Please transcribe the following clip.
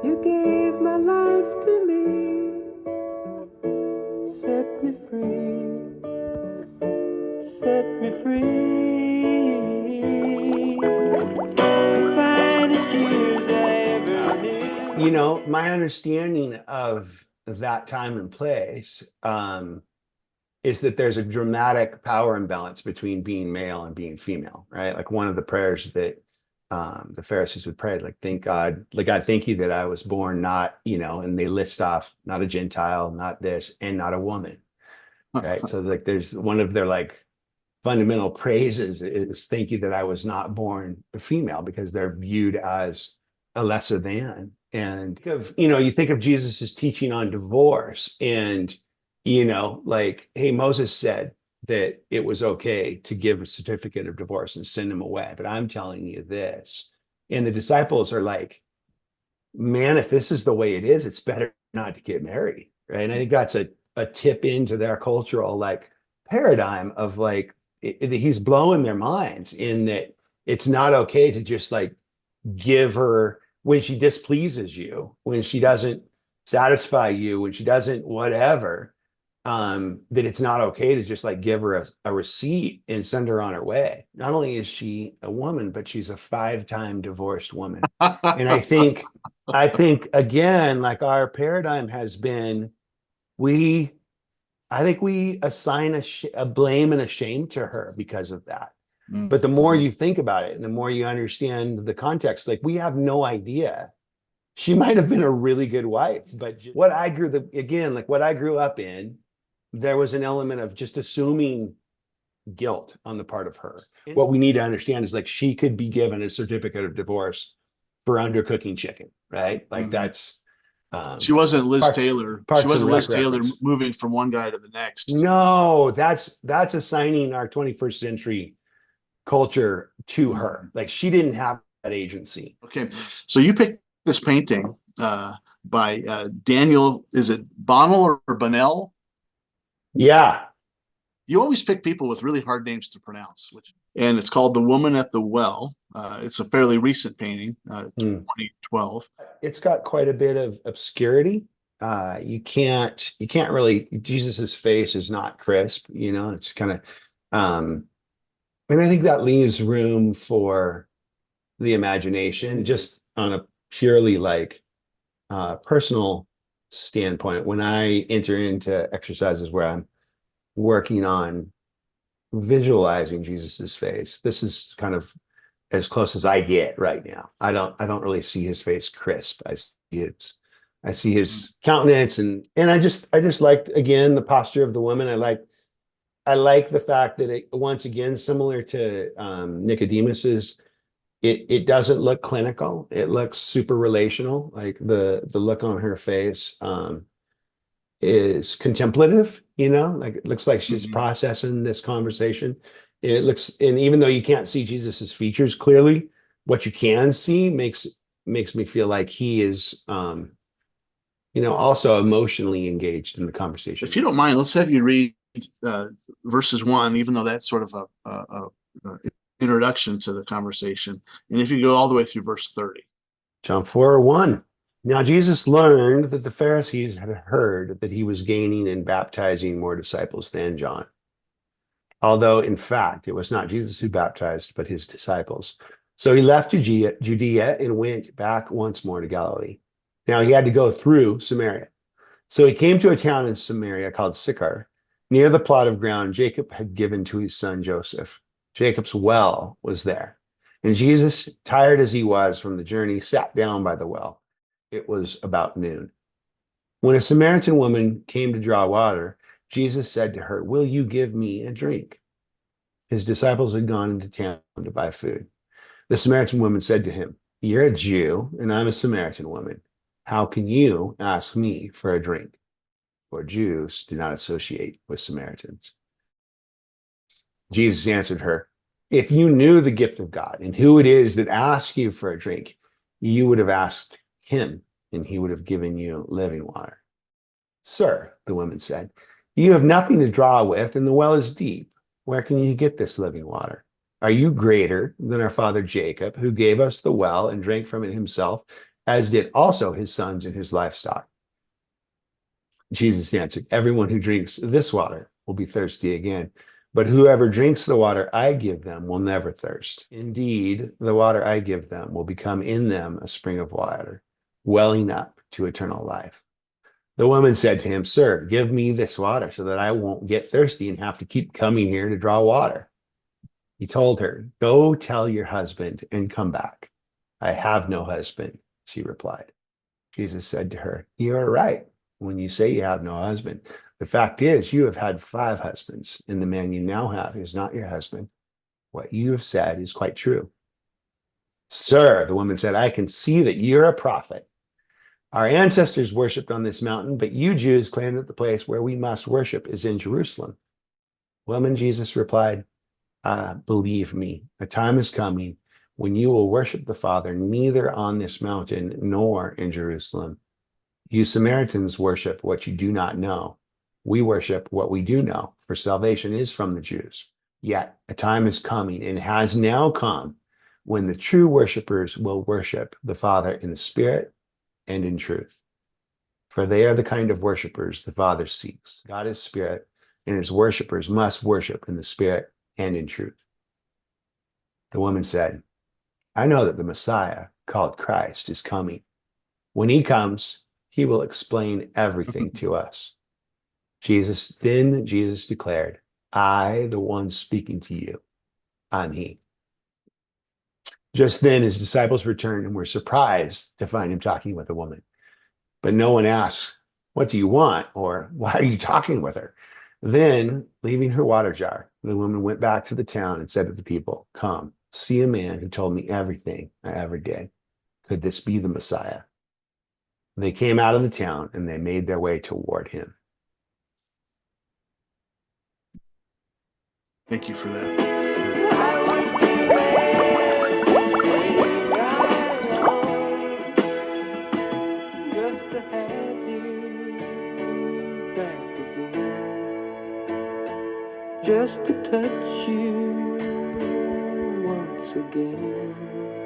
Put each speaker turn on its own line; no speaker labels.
You gave my life to me, set me free, set me free. The finest years I ever knew.
You know, my understanding of that time and place is that there's a dramatic power imbalance between being male and being female, right? Like one of the prayers that the Pharisees would pray, like, thank God, like, God, thank you that I was born not, and they list off not a Gentile, not this, and not a woman, right? So like there's one of their like fundamental praises is thank you that I was not born a female because they're viewed as a lesser than. And you think of Jesus's teaching on divorce and, like, hey, Moses said that it was okay to give a certificate of divorce and send him away. But I'm telling you this. And the disciples are like, man, if this is the way it is, it's better not to get married. Right. And I think that's a tip into their cultural like paradigm of like, he's blowing their minds in that it's not okay to just like give her when she displeases you, when she doesn't satisfy you, when she doesn't whatever, that it's not okay to just like give her a receipt and send her on her way. Not only is she a woman, but she's a 5-time divorced woman. And I think again, like our paradigm has been, we I think we assign a blame and a shame to her because of that. But the more you think about it and the more you understand the context, like we have no idea. She might have been a really good wife, but what I grew up in, there was an element of just assuming guilt on the part of her. What we need to understand is like she could be given a certificate of divorce for undercooking chicken, right? Like that's
She wasn't Liz
Parks
Taylor. She
Parks and
wasn't
Rec
Liz Taylor
reference.
moving from one guy to the next.
No, that's assigning our 21st century culture to her. Like she didn't have that agency.
Okay, so you picked this painting by Daniel. Is it Bonnell or Bonnell?
Yeah.
You always pick people with really hard names to pronounce, and it's called The Woman at the Well. It's a fairly recent painting, 2012.
It's got quite a bit of obscurity. You can't really, Jesus's face is not crisp, it's kind of, and I think that leaves room for the imagination just on a purely like personal standpoint. When I enter into exercises where I'm working on visualizing Jesus's face, this is kind of as close as I get right now. I don't really see his face crisp. I see his countenance and I just liked again the posture of the woman. I like the fact that it once again similar to Nicodemus's, it doesn't look clinical. It looks super relational. Like the look on her face is contemplative, like it looks like she's processing this conversation. And even though you can't see Jesus's features clearly, what you can see makes me feel like he is also emotionally engaged in the conversation.
If you don't mind, let's have you read verses 1, even though that's sort of a introduction to the conversation. And if you go all the way through verse 30.
John 4:1. Now Jesus learned that the Pharisees had heard that he was gaining and baptizing more disciples than John, although in fact it was not Jesus who baptized, but his disciples. So he left Judea and went back once more to Galilee. Now he had to go through Samaria. So he came to a town in Samaria called Sychar, near the plot of ground Jacob had given to his son Joseph. Jacob's well was there. And Jesus, tired as he was from the journey, sat down by the well. It was about noon. When a Samaritan woman came to draw water, Jesus said to her, "Will you give me a drink?" His disciples had gone into town to buy food. The Samaritan woman said to him, "You're a Jew, and I'm a Samaritan woman. How can you ask me for a drink?" For Jews do not associate with Samaritans. Jesus answered her, "If you knew the gift of God and who it is that asks you for a drink, you would have asked him, and he would have given you living water." "Sir," the woman said, "you have nothing to draw with, and the well is deep. Where can you get this living water? Are you greater than our father Jacob, who gave us the well and drank from it himself, as did also his sons and his livestock. Jesus answered, everyone who drinks this water will be thirsty again, but whoever drinks the water I give them will never thirst. Indeed, the water I give them will become in them a spring of water, welling up to eternal life. The woman said to him, Sir, give me this water so that I won't get thirsty and have to keep coming here to draw water. He told her, Go tell your husband and come back. I have no husband, she replied. Jesus said to her, You are right when you say you have no husband. The fact is, you have had 5 husbands, and the man you now have is not your husband. What you have said is quite true. Sir, the woman said, I can see that you're a prophet. Our ancestors worshipped on this mountain, but you Jews claim that the place where we must worship is in Jerusalem. Woman, Jesus replied, Believe me, a time is coming when you will worship the Father neither on this mountain nor in Jerusalem. You Samaritans worship what you do not know. We worship what we do know, for salvation is from the Jews. Yet a time is coming and has now come when the true worshipers will worship the Father in the Spirit and in truth. For they are the kind of worshipers the Father seeks. God is Spirit, and his worshipers must worship in the Spirit and in truth. The woman said, I know that the Messiah, called Christ, is coming. When he comes, he will explain everything to us. Jesus declared, I, the one speaking to you, I'm he. Just then his disciples returned and were surprised to find him talking with a woman. But no one asked, What do you want? Or why are you talking with her? Then, leaving her water jar, the woman went back to the town and said to the people, Come, see a man who told me everything I ever did. Could this be the Messiah? They came out of the town and they made their way toward him.
Thank you for that.
I would be there just to have you back again, just to touch you once again.